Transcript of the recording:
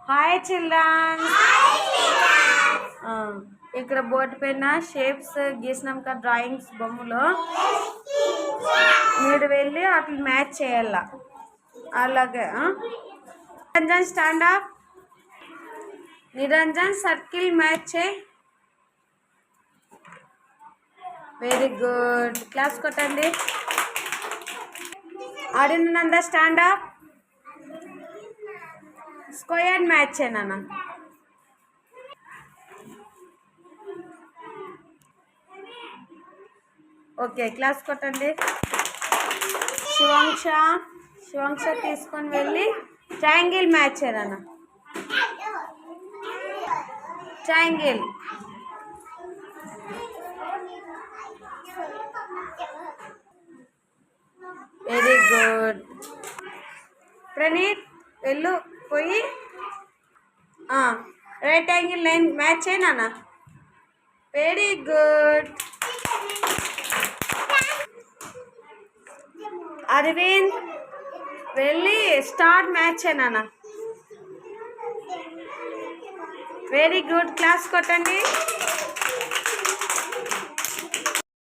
Hi children. ఇక్కడ board పైన shapes గీసినాం కదా, డ్రాయింగ్స్ బొమ్మలో మీరు వెళ్ళి అట్లా మ్యాచ్ చేయాల. అలాగే Niranjan stand up. Niranjan circle match చేయి. వెరీ గుడ్, క్లాస్ కొట్టండి. Adinanda stand up. Square match చేయనా. ఓకే, క్లాస్ కొట్టండి. శివాంక్ష తీసుకొని వెళ్ళి ట్రయాంగిల్ మ్యాచ్ చేయనా. ట్రయాంగిల్. Very good. ప్రణీత్ వెళ్ళు పోయి రైట్ యాంగిల్ లైన్ మ్యాచ్ చేయనా. Very good. అరవింద్ వెళ్ళి స్టార్ మ్యాచ్ చేయనా. వెరీ గుడ్, క్లాస్ కొట్టండి.